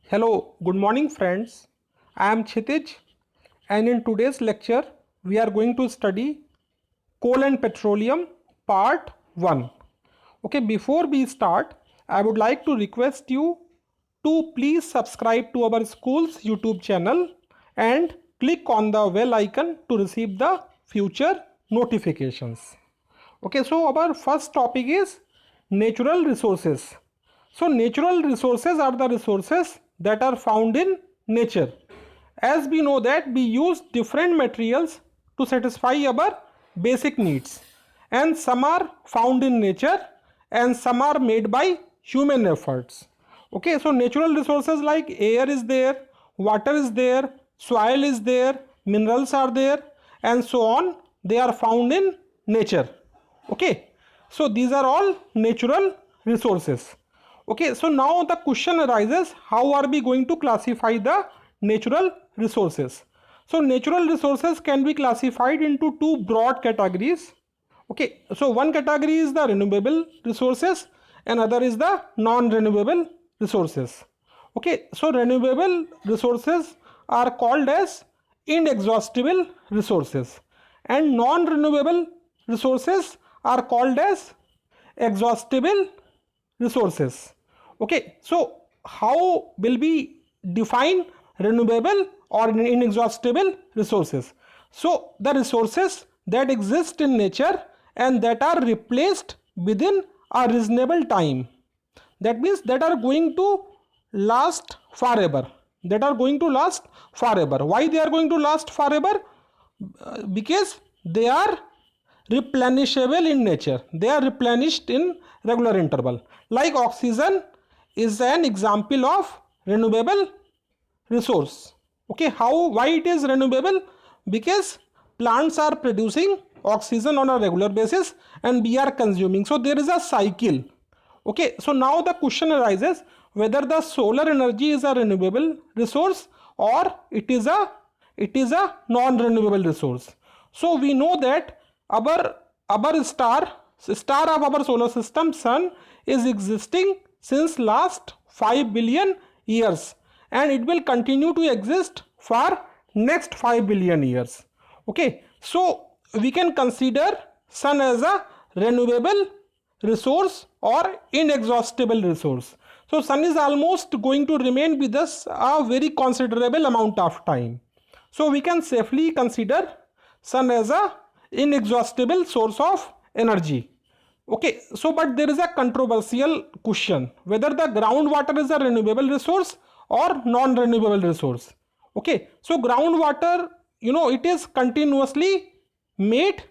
Hello, good morning friends. I am Kshitij and in today's lecture we are going to study coal and petroleum part 1. Okay, before we start, I would like to request you to please subscribe to our school's YouTube channel and click on the bell icon to receive the future notifications. Okay, so our first topic is natural resources. So natural resources are the resources that are found in nature. As we know that we use different materials to satisfy our basic needs, and some are found in nature and some are made by human efforts. Okay, so natural resources like air is there, water is there, soil is there, minerals are there, and so on. They are found in nature. Okay, so these are all natural resources. Okay, so now the question arises, how are we going to classify the natural resources? So natural resources can be classified into two broad categories. Okay, so one category is the renewable resources and other is the non-renewable resources. Okay, so renewable resources are called as inexhaustible resources and non-renewable resources are called as exhaustible resources. Okay, so how will we define renewable or inexhaustible resources? So the resources that exist in nature and that are replaced within a reasonable time, that means that are going to last forever, why they are going to last forever? Because they are replenishable in nature, they are replenished in regular interval. Like oxygen is an example of renewable resource. Okay, how, why it is renewable? Because plants are producing oxygen on a regular basis and we are consuming, so there is a cycle. Okay, so now the question arises whether the solar energy is a renewable resource or it is a non-renewable resource. So we know that our star of our solar system, sun, is existing since last 5 billion years and it will continue to exist for next 5 billion years. Okay, so we can consider sun as a renewable resource or inexhaustible resource. So sun is almost going to remain with us a very considerable amount of time. So we can safely consider sun as a inexhaustible source of energy. Okay, so but there is a controversial question whether the groundwater is a renewable resource or non-renewable resource. Okay, so groundwater, it is continuously made.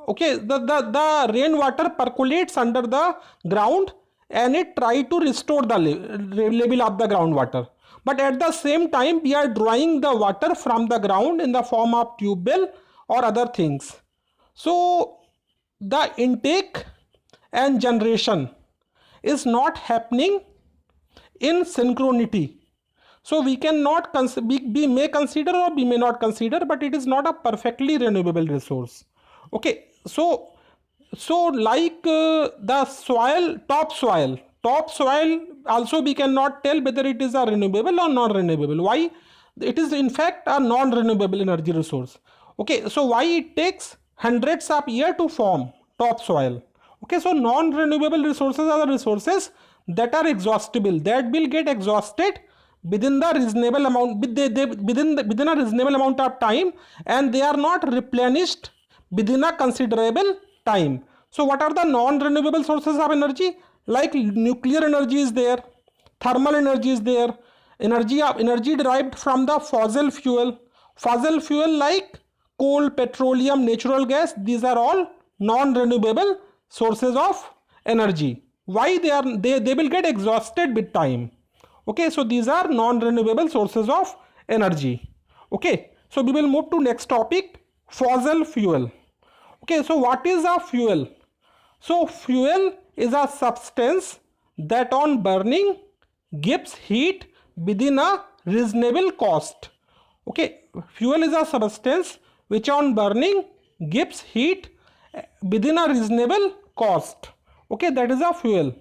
Okay, the rainwater percolates under the ground and it try to restore the level of the groundwater, but at the same time we are drawing the water from the ground in the form of tube well or other things. So the intake and generation is not happening in synchronity. So we cannot we may consider or we may not consider, but it is not a perfectly renewable resource. Okay, so like the soil, topsoil also we cannot tell whether it is a renewable or non-renewable. Why? It is in fact a non-renewable energy resource. Okay, so why it takes hundreds of years to form topsoil? Okay, so non-renewable resources are the resources that are exhaustible, that will get exhausted within the reasonable amount, within a reasonable amount of time, and they are not replenished within a considerable time. So what are the non-renewable sources of energy? Like nuclear energy is there, thermal energy is there, energy derived from the fossil fuel like coal, petroleum, natural gas. These are all non-renewable sources of energy. Why? They will get exhausted with time. Okay, so these are non-renewable sources of energy. Okay, so we will move to next topic, fossil fuel. Okay, so what is a fuel? So fuel is a substance that on burning gives heat within a reasonable cost. Okay, fuel is a substance which on burning gives heat within a reasonable cost. Okay, that is a fuel.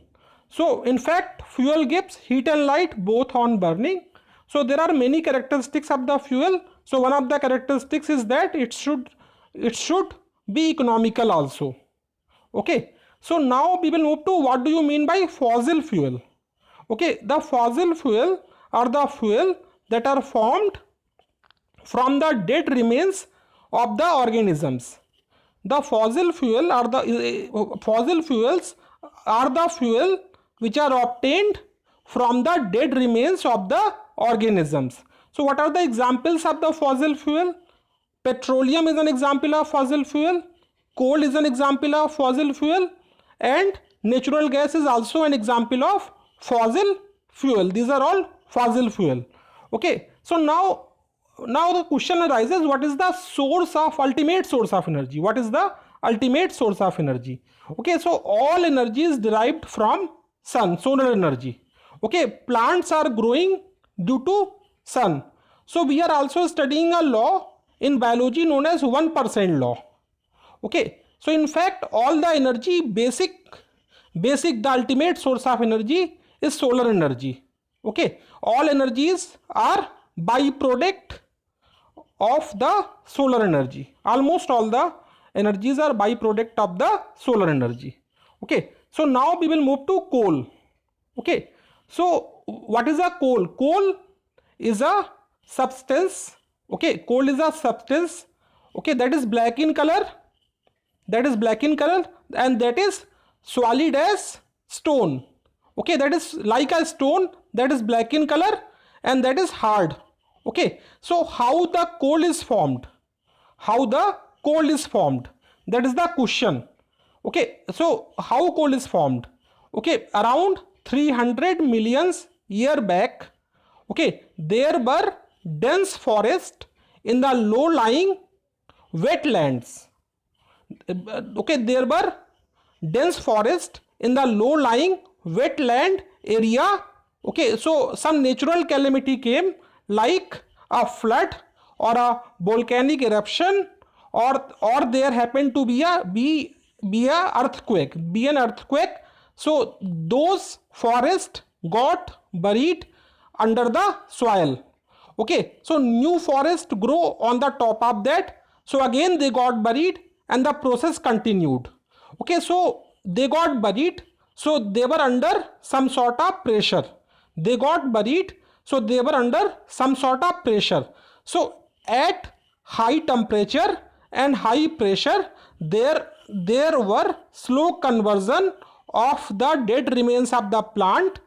So in fact fuel gives heat and light both on burning. So there are many characteristics of the fuel. So one of the characteristics is that it should be economical also. Okay, so now we will move to what do you mean by fossil fuel. Okay, the fossil fuel are the fuel that are formed from the dead remains of the organisms. The fossil fuel are the fossil fuels are the fuel which are obtained from the dead remains of the organisms. So what are the examples of the fossil fuel? Petroleum is an example of fossil fuel, coal is an example of fossil fuel, and natural gas is also an example of fossil fuel. These are all fossil fuel. Okay, so now the question arises, what is the source of ultimate source of energy? What is the ultimate source of energy? Okay, so all energy is derived from sun, solar energy. Okay, plants are growing due to sun. So we are also studying a law in biology known as 1% law. Okay, so in fact all the energy basic the ultimate source of energy is solar energy. Okay, all energies are byproduct of the solar energy. Almost all the energies are byproduct of the solar energy. Okay, so now we will move to coal. Okay, so what is a coal? Coal is a substance. Okay, coal is a substance. Okay, that is black in color. And that is solid as stone. Okay, that is like a stone, that is black in color and that is hard. Okay, so how the coal is formed? That is the question. Okay, so how coal is formed? Okay, around 300 million year back, okay, there were dense forest in the low lying wetlands. Okay, there were dense forest in the low lying wetland area. Okay, so some natural calamity came like a flood or a volcanic eruption, or there happened to be an earthquake. So those forests got buried under the soil. Okay, so new forest grow on the top of that. So again they got buried and the process continued. Okay, so they got buried, so they were under some sort of pressure. So at high temperature and high pressure, there were slow conversion of the dead remains of the plant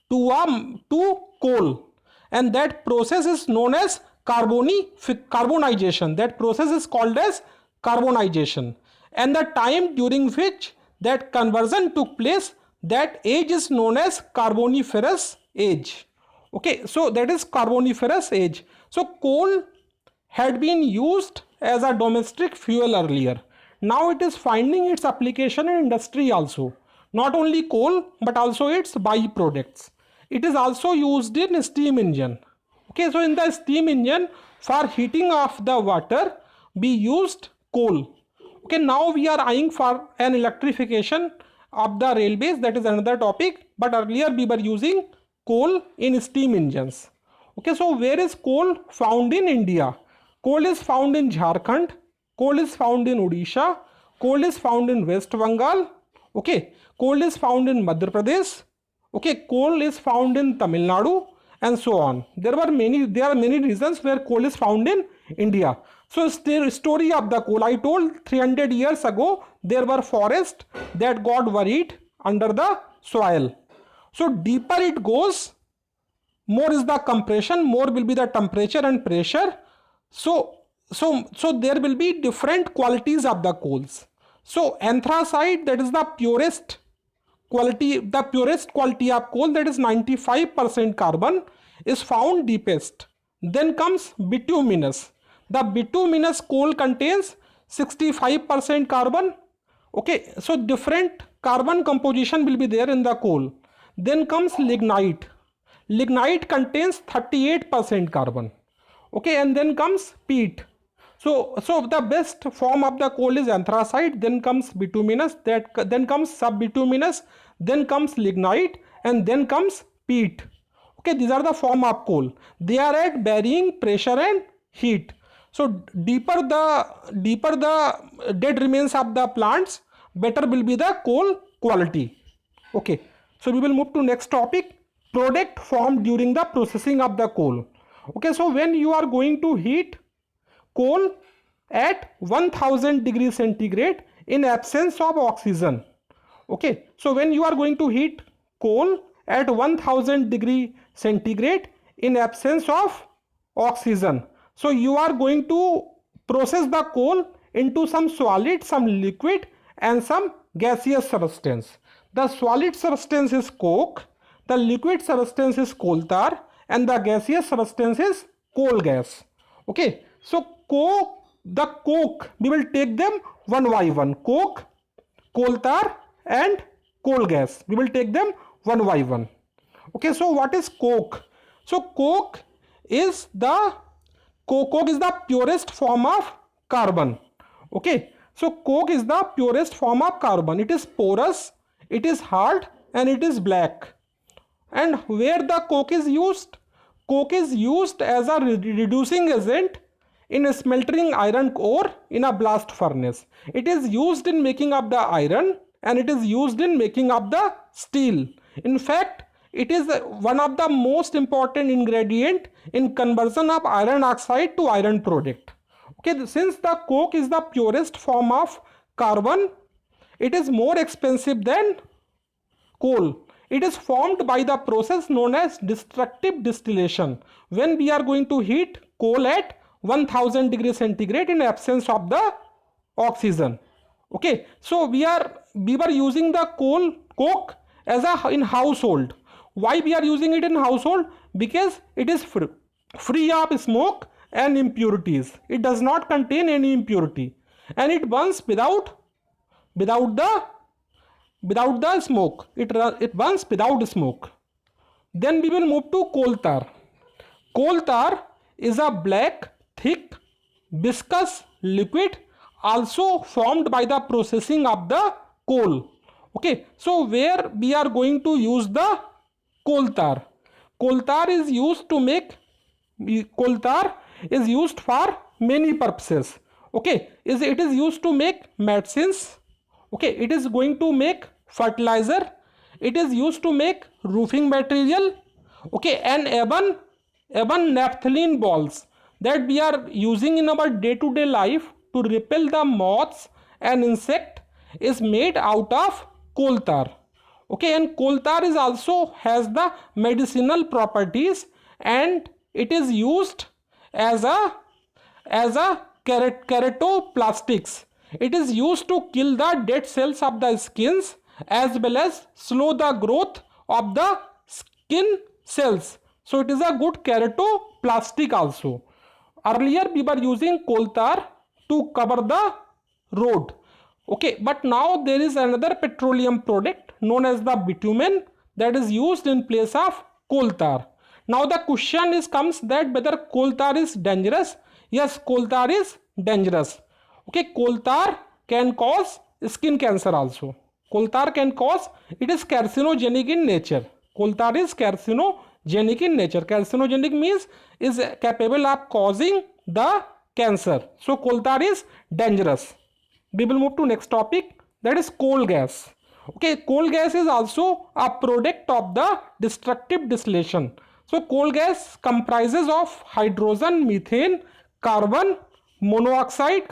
to coal, and that process is known as carbonization. That process is called as carbonization, and the time during which that conversion took place, that age is known as Carboniferous age. Okay, so that is Carboniferous age. So coal had been used as a domestic fuel earlier. Now it is finding its application in industry also. Not only coal but also its byproducts. It is also used in steam engine. Okay, so in the steam engine, for heating of the water, we used coal. Okay, now we are eyeing for an electrification of the railways. That is another topic, but earlier we were using coal in steam engines. Okay, so where is coal found in India? Coal is found in Jharkhand, coal is found in Odisha, coal is found in West Bengal. Okay, coal is found in Madhya Pradesh. Okay, coal is found in Tamil Nadu, and so on. There are many regions where coal is found in India. So story of the coal, I told 300 years ago there were forests that got buried under the soil. So deeper it goes, more is the compression, more will be the temperature and pressure. So there will be different qualities of the coals. So anthracite, that is the purest quality of coal, that is 95% carbon, is found deepest. Then comes bituminous. The bituminous coal contains 65% carbon. Okay, so different carbon composition will be there in the coal. Then comes lignite. Lignite contains 38% carbon. Okay, and then comes peat. So the best form of the coal is anthracite, then comes bituminous, then comes subbituminous, then comes lignite, and then comes peat. Okay, these are the form of coal. They are at varying pressure and heat. So deeper the dead remains of the plants, better will be the coal quality. Okay, so we will move to next topic, product formed during the processing of the coal. Okay, so when you are going to heat coal at 1000 degrees centigrade in absence of oxygen. Okay, so when you are going to heat coal at 1000 degree centigrade in absence of oxygen, so you are going to process the coal into some solid, some liquid, and some gaseous substance. The solid substance is coke, the liquid substance is coal tar, and the gaseous substance is coal gas. Okay, so the coke, we will take them one by one. Coke, coal tar, and coal gas, we will take them one by one. Okay, so what is coke? So coke is the purest form of carbon. Okay, so coke is the purest form of carbon. It is porous, it is hard, and it is black. And where the coke is used? Coke is used as a reducing agent in smelting iron ore in a blast furnace. It is used in making up the iron, and it is used in making up the steel. In fact, it is one of the most important ingredient in conversion of iron oxide to iron product. Okay, since the coke is the purest form of carbon, it is more expensive than coal. It is formed by the process known as destructive distillation, when we are going to heat coal at 1000 degrees centigrade in absence of the oxygen. Okay, so we were using the coke as in household. Why we are using it in household? Because it is free of smoke and impurities. It does not contain any impurity, and it burns without the smoke. It burns without smoke. Then we will move to coal tar. Coal tar is a black, thick, viscous liquid, also formed by the processing of the coal. Okay, so where we are going to use the coal tar? Coal tar is used for many purposes. Okay, it is used to make medicines. Okay, it is going to make fertilizer, it is used to make roofing material. Okay, and even naphthalene balls that we are using in our day-to-day life to repel the moths and insect is made out of coal tar. Okay, and coal tar is also has the medicinal properties, and it is used as a keratoplastics. It is used to kill the dead cells of the skins as well as slow the growth of the skin cells. So it is a good keratoplastic also. Earlier we were using coal tar to cover the road. Okay, but now there is another petroleum product known as the bitumen that is used in place of coal tar. Now the question comes that whether coal tar is dangerous. Yes, coal tar is dangerous. Okay, coal tar can cause skin cancer also. Coal tar can cause, it is carcinogenic in nature. Coal tar is carcinogenic in nature. Carcinogenic means is capable of causing the cancer. So coal tar is dangerous. We will move to next topic, that is coal gas. Okay, coal gas is also a product of the destructive distillation. So coal gas comprises of hydrogen, methane, carbon monoxide,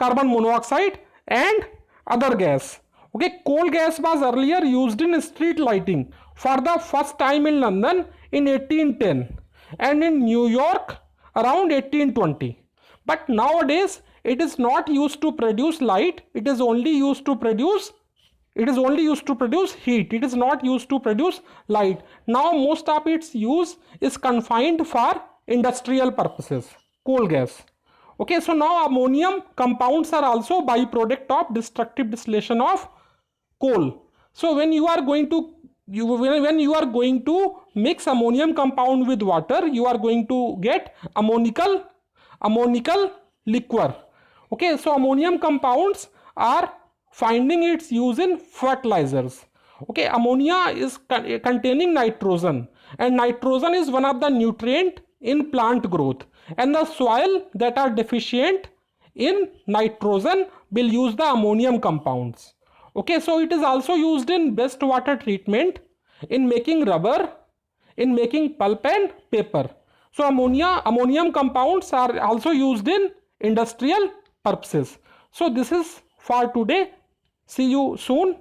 and other gas. Okay, coal gas was earlier used in street lighting for the first time in London in 1810 and in New York around 1820. But nowadays it is not used to produce light. It is only used to produce heat. It is not used to produce light. Now most of its use is confined for industrial purposes. Coal gas. Okay, so now ammonium compounds are also byproduct of destructive distillation of coal. So when you are going to mix ammonium compound with water, you are going to get ammonical liquor. Okay, so ammonium compounds are finding its use in fertilizers. Okay, ammonia is containing nitrogen, and nitrogen is one of the nutrient in plant growth, and the soil that are deficient in nitrogen will use the ammonium compounds. Okay, so it is also used in wastewater treatment, in making rubber, in making pulp and paper. So ammonium compounds are also used in industrial purposes. So this is for today. See you soon.